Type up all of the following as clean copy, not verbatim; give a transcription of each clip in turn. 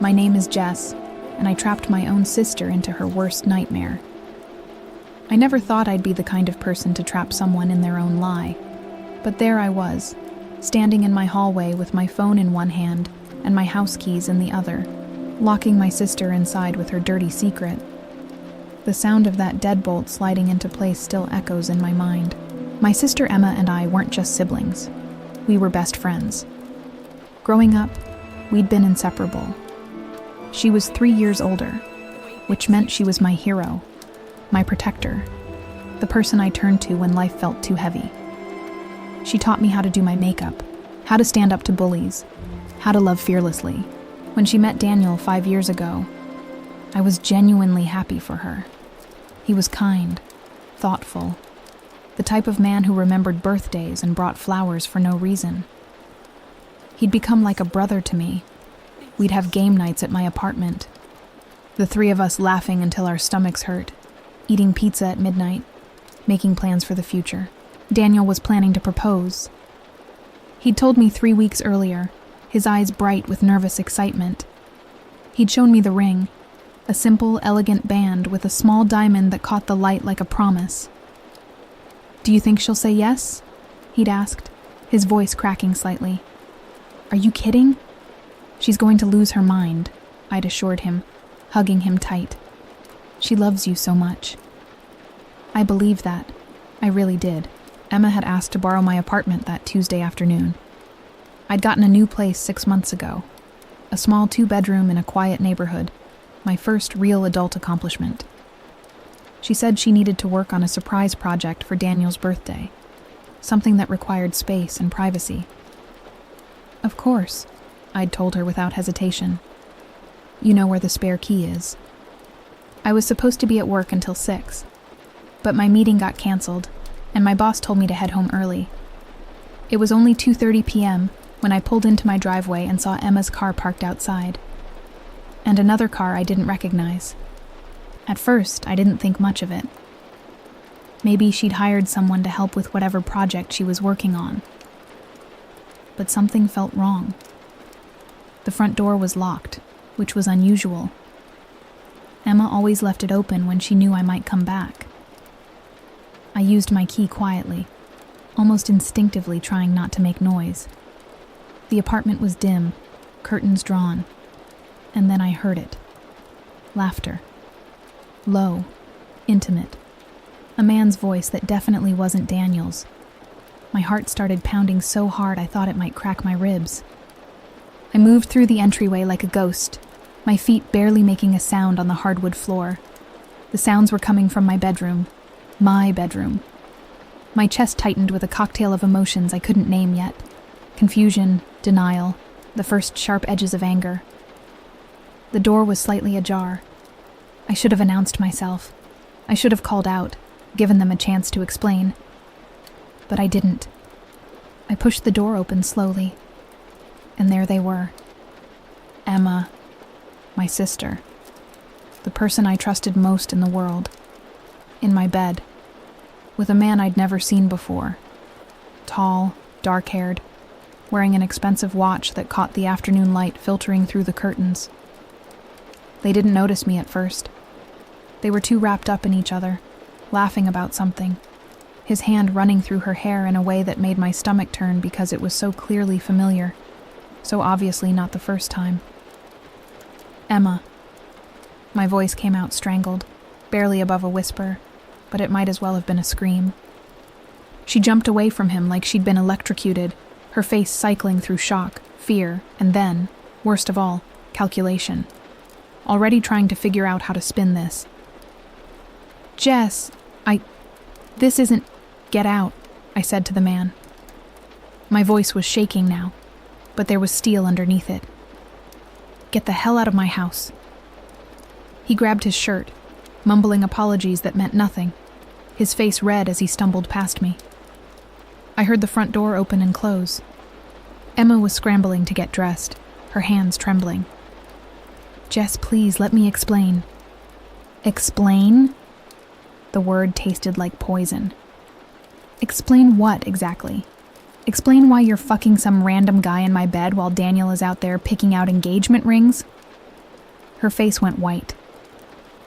My name is Jess, and I trapped my own sister into her worst nightmare. I never thought I'd be the kind of person to trap someone in their own lie. But there I was, standing in my hallway with my phone in one hand and my house keys in the other, locking my sister inside with her dirty secret. The sound of that deadbolt sliding into place still echoes in my mind. My sister Emma and I weren't just siblings. We were best friends. Growing up, we'd been inseparable. She was 3 years older, which meant she was my hero, my protector, the person I turned to when life felt too heavy. She taught me how to do my makeup, how to stand up to bullies, how to love fearlessly. When she met Daniel 5 years ago, I was genuinely happy for her. He was kind, thoughtful, the type of man who remembered birthdays and brought flowers for no reason. He'd become like a brother to me. We'd have game nights at my apartment, the three of us laughing until our stomachs hurt, eating pizza at midnight, making plans for the future. Daniel was planning to propose. He'd told me 3 weeks earlier, his eyes bright with nervous excitement. He'd shown me the ring, a simple, elegant band with a small diamond that caught the light like a promise. "Do you think she'll say yes?" he'd asked, his voice cracking slightly. "Are you kidding?" "She's going to lose her mind," I'd assured him, hugging him tight. "She loves you so much." I believed that. I really did. Emma had asked to borrow my apartment that Tuesday afternoon. I'd gotten a new place 6 months ago, a small 2-bedroom in a quiet neighborhood, my first real adult accomplishment. She said she needed to work on a surprise project for Daniel's birthday, something that required space and privacy. "Of course," I'd told her without hesitation. "You know where the spare key is." I was supposed to be at work until 6, but my meeting got canceled, and my boss told me to head home early. It was only 2:30 p.m. when I pulled into my driveway and saw Emma's car parked outside, and another car I didn't recognize. At first, I didn't think much of it. Maybe she'd hired someone to help with whatever project she was working on. But something felt wrong. The front door was locked, which was unusual. Emma always left it open when she knew I might come back. I used my key quietly, almost instinctively trying not to make noise. The apartment was dim, curtains drawn, and then I heard it. Laughter. Low, intimate. A man's voice that definitely wasn't Daniel's. My heart started pounding so hard I thought it might crack my ribs. I moved through the entryway like a ghost, my feet barely making a sound on the hardwood floor. The sounds were coming from my bedroom. My bedroom. My chest tightened with a cocktail of emotions I couldn't name yet. Confusion, denial, the first sharp edges of anger. The door was slightly ajar. I should have announced myself. I should have called out, given them a chance to explain. But I didn't. I pushed the door open slowly. And there they were. Emma, my sister, the person I trusted most in the world, in my bed, with a man I'd never seen before. Tall, dark-haired, wearing an expensive watch that caught the afternoon light filtering through the curtains. They didn't notice me at first. They were too wrapped up in each other, laughing about something, his hand running through her hair in a way that made my stomach turn because it was so clearly familiar. So obviously not the first time. "Emma." My voice came out strangled, barely above a whisper, but it might as well have been a scream. She jumped away from him like she'd been electrocuted, her face cycling through shock, fear, and then, worst of all, calculation. Already trying to figure out how to spin this. "Jess, this isn't... Get out," I said to the man. My voice was shaking now, but there was steel underneath it. "Get the hell out of my house." He grabbed his shirt, mumbling apologies that meant nothing, his face red as he stumbled past me. I heard the front door open and close. Emma was scrambling to get dressed, her hands trembling. "Jess, please, let me explain." "Explain?" The word tasted like poison. "Explain what, exactly? Explain why you're fucking some random guy in my bed while Daniel is out there picking out engagement rings?" Her face went white.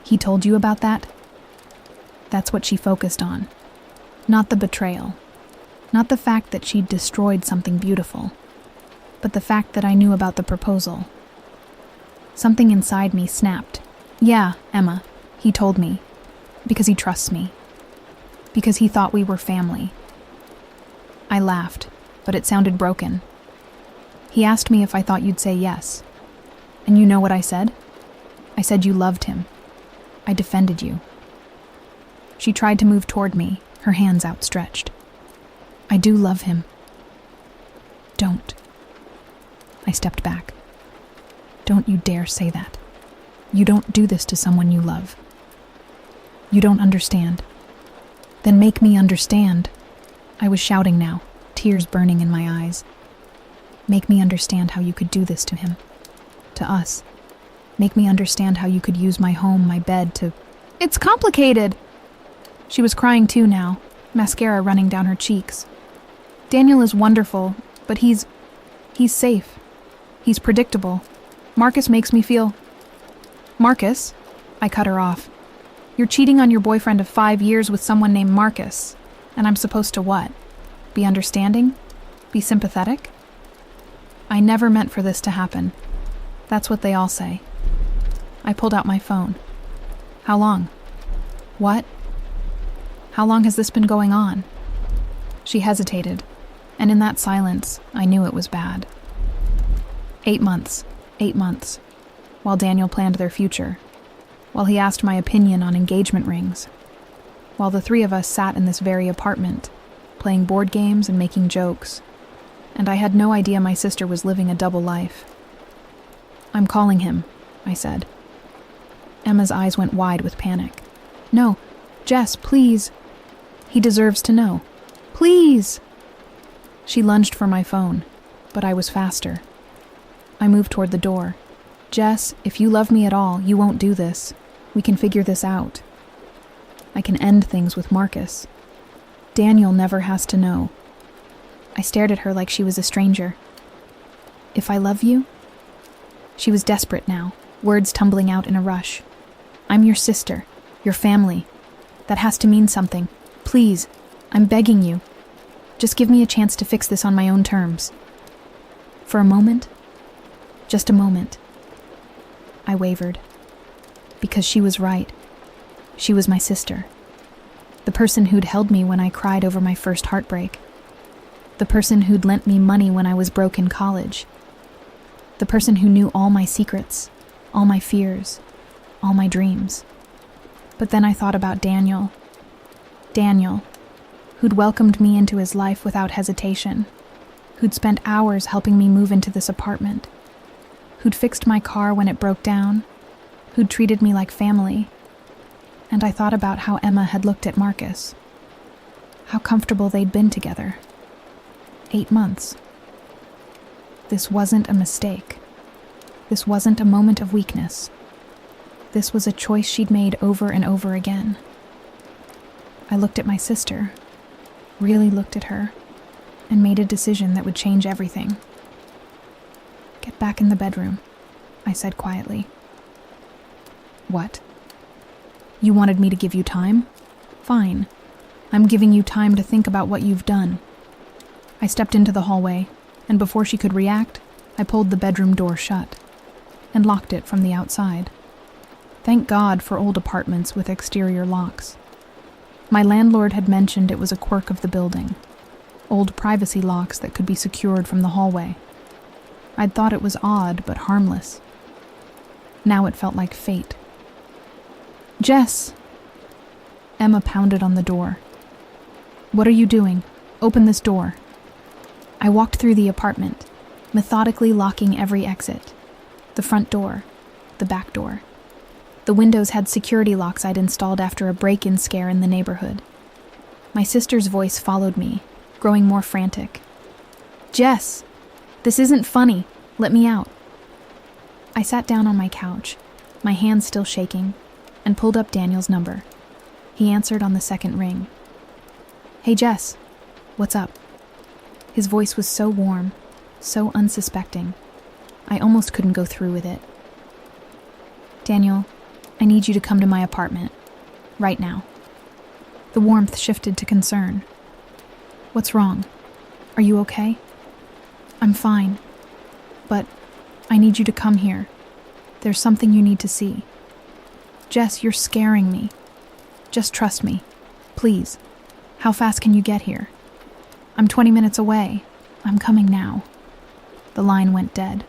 He told you about that? That's what she focused on. Not the betrayal. Not the fact that she'd destroyed something beautiful. But the fact that I knew about the proposal. Something inside me snapped. Yeah, Emma, he told me. Because he trusts me. Because he thought we were family. I laughed, but it sounded broken. He asked me if I thought you'd say yes. And you know what I said? I said you loved him. I defended you. She tried to move toward me, her hands outstretched. I do love him. Don't. I stepped back. Don't you dare say that. You don't do this to someone you love. You don't understand. Then make me understand. I was shouting now, tears burning in my eyes. Make me understand how you could do this to him. To us. Make me understand how you could use my home, my bed to... It's complicated! She was crying too now, mascara running down her cheeks. Daniel is wonderful, but he's safe. He's predictable. Marcus makes me feel... Marcus? I cut her off. You're cheating on your boyfriend of 5 years with someone named Marcus. And I'm supposed to what? Be understanding? Be sympathetic? I never meant for this to happen. That's what they all say. I pulled out my phone. How long? What? How long has this been going on? She hesitated, and in that silence, I knew it was bad. 8 months. 8 months. While Daniel planned their future. While he asked my opinion on engagement rings. While the three of us sat in this very apartment, playing board games and making jokes. And I had no idea my sister was living a double life. I'm calling him, I said. Emma's eyes went wide with panic. No, Jess, please. He deserves to know. Please! She lunged for my phone, but I was faster. I moved toward the door. Jess, if you love me at all, you won't do this. We can figure this out. I can end things with Marcus. Daniel never has to know. I stared at her like she was a stranger. If I love you? She was desperate now, words tumbling out in a rush. I'm your sister, your family. That has to mean something. Please, I'm begging you. Just give me a chance to fix this on my own terms. For a moment, just a moment, I wavered. Because she was right. She was my sister. The person who'd held me when I cried over my first heartbreak. The person who'd lent me money when I was broke in college. The person who knew all my secrets, all my fears, all my dreams. But then I thought about Daniel. Daniel, who'd welcomed me into his life without hesitation. Who'd spent hours helping me move into this apartment. Who'd fixed my car when it broke down. Who'd treated me like family. And I thought about how Emma had looked at Marcus. How comfortable they'd been together. 8 months. This wasn't a mistake. This wasn't a moment of weakness. This was a choice she'd made over and over again. I looked at my sister, really looked at her, and made a decision that would change everything. Get back in the bedroom, I said quietly. What? You wanted me to give you time? Fine. I'm giving you time to think about what you've done. I stepped into the hallway, and before she could react, I pulled the bedroom door shut and locked it from the outside. Thank God for old apartments with exterior locks. My landlord had mentioned it was a quirk of the building, old privacy locks that could be secured from the hallway. I'd thought it was odd but harmless. Now it felt like fate. Jess! Emma pounded on the door. What are you doing? Open this door. I walked through the apartment, methodically locking every exit. The front door, the back door. The windows had security locks I'd installed after a break-in scare in the neighborhood. My sister's voice followed me, growing more frantic. Jess! This isn't funny. Let me out. I sat down on my couch, my hands still shaking, and pulled up Daniel's number. He answered on the second ring. Hey Jess, what's up? His voice was so warm, so unsuspecting. I almost couldn't go through with it. Daniel, I need you to come to my apartment. Right now. The warmth shifted to concern. What's wrong? Are you okay? I'm fine. But I need you to come here. There's something you need to see. Jess, you're scaring me. Just trust me. Please. How fast can you get here? I'm 20 minutes away. I'm coming now. The line went dead.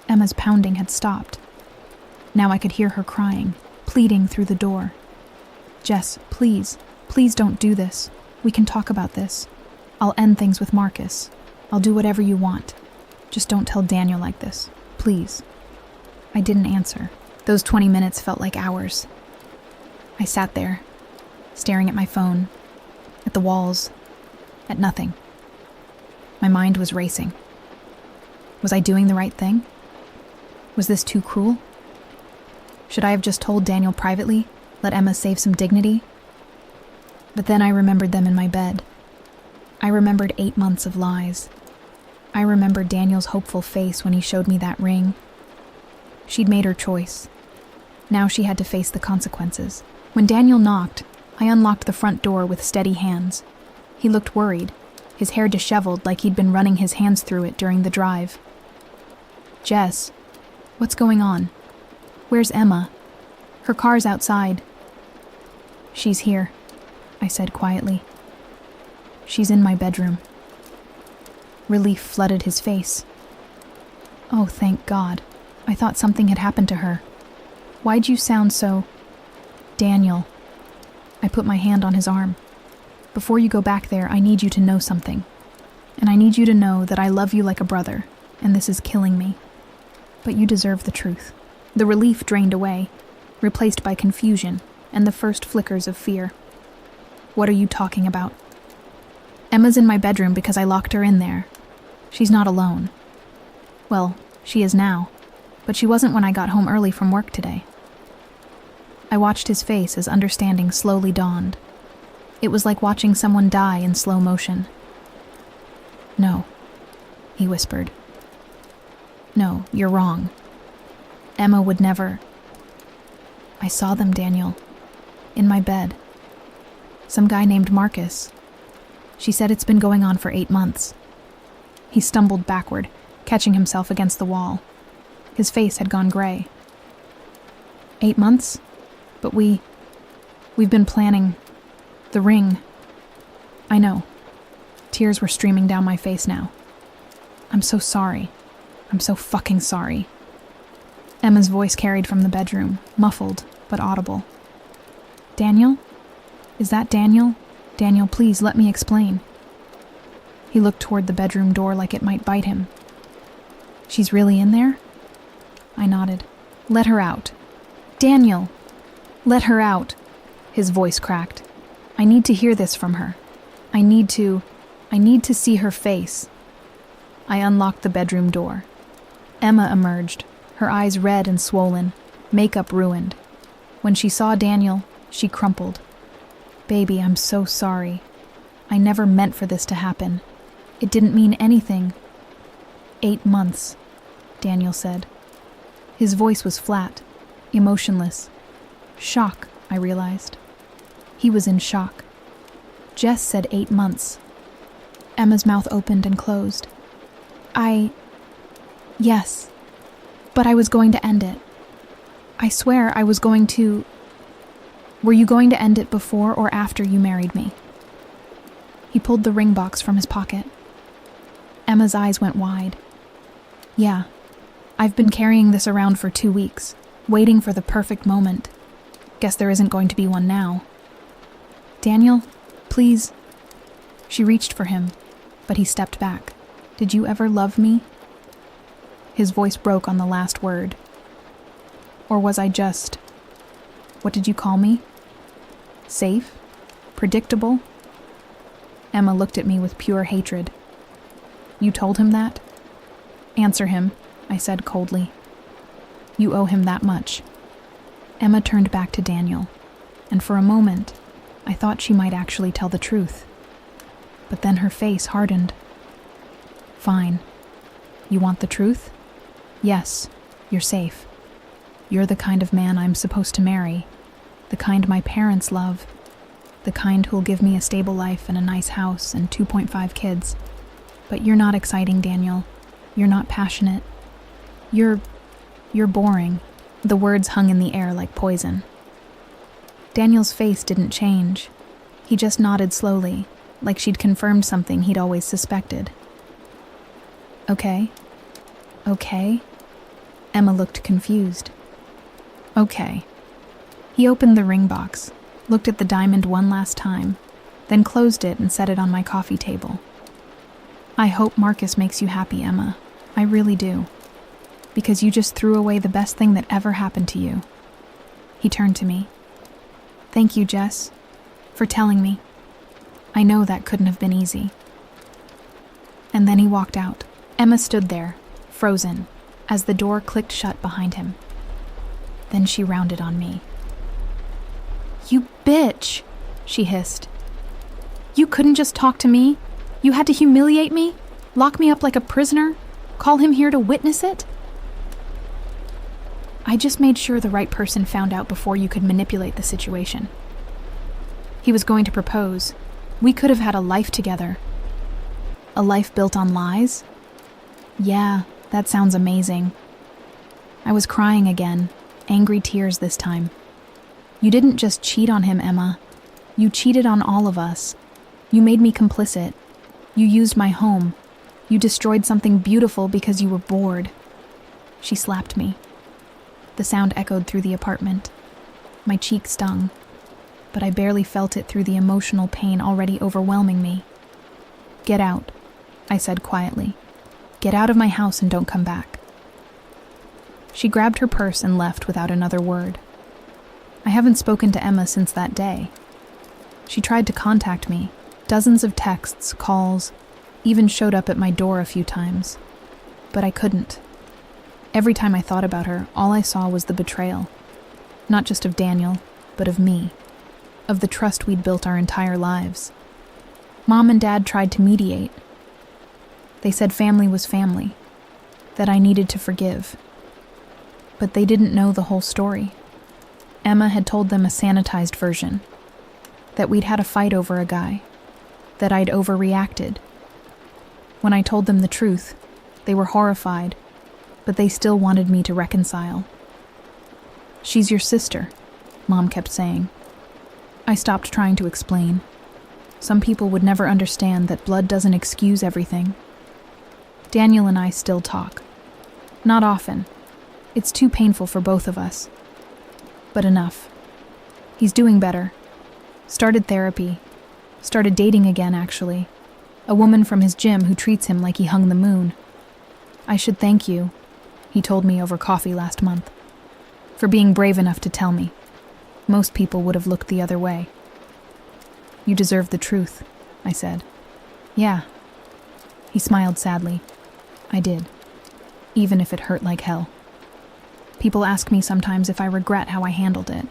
Emma's pounding had stopped. Now I could hear her crying, pleading through the door. Jess, please don't do this. We can talk about this. I'll end things with Marcus. I'll do whatever you want. Just don't tell Daniel like this. Please. I didn't answer. Those 20 minutes felt like hours. I sat there, staring at my phone, at the walls, at nothing. My mind was racing. Was I doing the right thing? Was this too cruel? Should I have just told Daniel privately, let Emma save some dignity? But then I remembered them in my bed. I remembered 8 months of lies. I remembered Daniel's hopeful face when he showed me that ring. She'd made her choice. Now she had to face the consequences. When Daniel knocked, I unlocked the front door with steady hands. He looked worried, his hair disheveled like he'd been running his hands through it during the drive. Jess, what's going on? Where's Emma? Her car's outside. She's here, I said quietly. She's in my bedroom. Relief flooded his face. Oh, thank God. I thought something had happened to her. Why'd you sound so... Daniel. I put my hand on his arm. Before you go back there, I need you to know something. And I need you to know that I love you like a brother, and this is killing me. But you deserve the truth. The relief drained away, replaced by confusion and the first flickers of fear. What are you talking about? Emma's in my bedroom because I locked her in there. She's not alone. Well, she is now, but she wasn't when I got home early from work today. I watched his face as understanding slowly dawned. It was like watching someone die in slow motion. No, he whispered. No, you're wrong. Emma would never... I saw them, Daniel. In my bed. Some guy named Marcus. She said it's been going on for 8 months. He stumbled backward, catching himself against the wall. His face had gone gray. 8 months? But we've been planning... the ring. I know. Tears were streaming down my face now. I'm so sorry. I'm so fucking sorry. Emma's voice carried from the bedroom, muffled but audible. Daniel? Is that Daniel? Daniel, please let me explain. He looked toward the bedroom door like it might bite him. She's really in there? I nodded. Let her out. Daniel! Let her out! His voice cracked. I need to hear this from her. I need to see her face. I unlocked the bedroom door. Emma emerged, her eyes red and swollen, makeup ruined. When she saw Daniel, she crumpled. Baby, I'm so sorry. I never meant for this to happen. It didn't mean anything. 8 months, Daniel said. His voice was flat, emotionless. Shock, I realized. He was in shock. Jess said 8 months. Emma's mouth opened and closed. Yes. But I was going to end it. I swear I was going to... Were you going to end it before or after you married me? He pulled the ring box from his pocket. Emma's eyes went wide. Yeah. I've been carrying this around for 2 weeks, waiting for the perfect moment. Guess there isn't going to be one now. Daniel, please. She reached for him, but he stepped back. Did you ever love me? His voice broke on the last word. Or was I just... What did you call me? Safe? Predictable? Emma looked at me with pure hatred. You told him that? Answer him, I said coldly. You owe him that much. Emma turned back to Daniel, and for a moment, I thought she might actually tell the truth. But then her face hardened. Fine. You want the truth? Yes, you're safe. You're the kind of man I'm supposed to marry, the kind my parents love, the kind who'll give me a stable life and a nice house and 2.5 kids. But you're not exciting, Daniel. You're not passionate. You're boring." The words hung in the air like poison. Daniel's face didn't change. He just nodded slowly, like she'd confirmed something he'd always suspected. Okay. Emma looked confused. Okay. He opened the ring box, looked at the diamond one last time, then closed it and set it on my coffee table. "I hope Marcus makes you happy, Emma. I really do. Because you just threw away the best thing that ever happened to you." He turned to me. "Thank you, Jess, for telling me. I know that couldn't have been easy." And then he walked out. Emma stood there, frozen, as the door clicked shut behind him. Then she rounded on me. "You bitch," she hissed. "You couldn't just talk to me? You had to humiliate me? Lock me up like a prisoner? Call him here to witness it?" "I just made sure the right person found out before you could manipulate the situation. He was going to propose. We could have had a life together." "A life built on lies?" "Yeah, that sounds amazing." I was crying again, angry tears this time. "You didn't just cheat on him, Emma. You cheated on all of us. You made me complicit. You used my home. You destroyed something beautiful because you were bored." She slapped me. The sound echoed through the apartment. My cheek stung, but I barely felt it through the emotional pain already overwhelming me. "Get out," I said quietly. "Get out of my house and don't come back." She grabbed her purse and left without another word. I haven't spoken to Emma since that day. She tried to contact me. Dozens of texts, calls, even showed up at my door a few times. But I couldn't. Every time I thought about her, all I saw was the betrayal. Not just of Daniel, but of me. Of the trust we'd built our entire lives. Mom and Dad tried to mediate. They said family was family, that I needed to forgive. But they didn't know the whole story. Emma had told them a sanitized version. That we'd had a fight over a guy. That I'd overreacted. When I told them the truth, they were horrified, but they still wanted me to reconcile. "She's your sister," Mom kept saying. I stopped trying to explain. Some people would never understand that blood doesn't excuse everything. Daniel and I still talk. Not often. It's too painful for both of us. But enough. He's doing better. Started therapy. Started dating again, actually. A woman from his gym who treats him like he hung the moon. "I should thank you," he told me over coffee last month, "for being brave enough to tell me. Most people would have looked the other way." "You deserve the truth," I said. "Yeah." He smiled sadly. "I did. Even if it hurt like hell. People ask me sometimes if I regret how I handled it.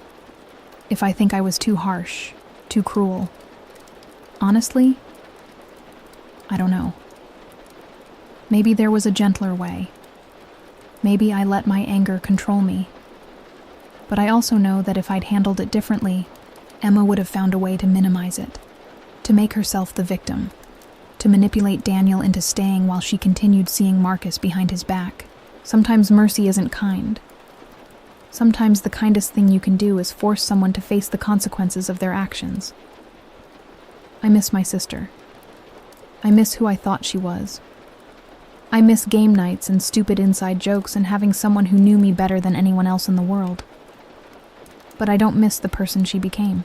If I think I was too harsh, too cruel. Honestly, I don't know. Maybe there was a gentler way. Maybe I let my anger control me. But I also know that if I'd handled it differently, Emma would have found a way to minimize it, to make herself the victim, to manipulate Daniel into staying while she continued seeing Marcus behind his back. Sometimes mercy isn't kind. Sometimes the kindest thing you can do is force someone to face the consequences of their actions. I miss my sister. I miss who I thought she was. I miss game nights and stupid inside jokes and having someone who knew me better than anyone else in the world. But I don't miss the person she became.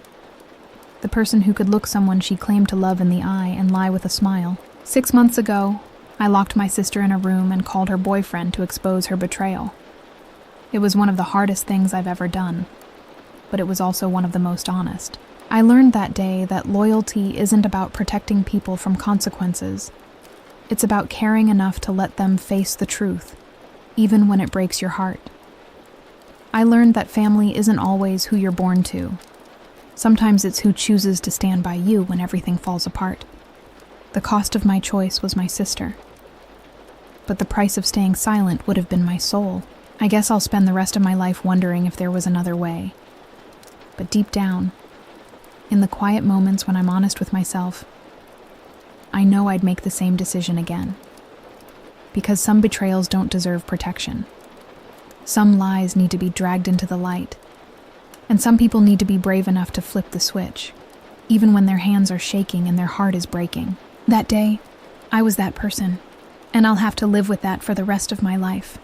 The person who could look someone she claimed to love in the eye and lie with a smile. 6 months ago, I locked my sister in a room and called her boyfriend to expose her betrayal. It was one of the hardest things I've ever done, but it was also one of the most honest. I learned that day that loyalty isn't about protecting people from consequences. It's about caring enough to let them face the truth, even when it breaks your heart. I learned that family isn't always who you're born to. Sometimes it's who chooses to stand by you when everything falls apart. The cost of my choice was my sister. But the price of staying silent would have been my soul. I guess I'll spend the rest of my life wondering if there was another way. But deep down, in the quiet moments when I'm honest with myself, I know I'd make the same decision again. Because some betrayals don't deserve protection. Some lies need to be dragged into the light. And some people need to be brave enough to flip the switch, even when their hands are shaking and their heart is breaking. That day, I was that person, and I'll have to live with that for the rest of my life.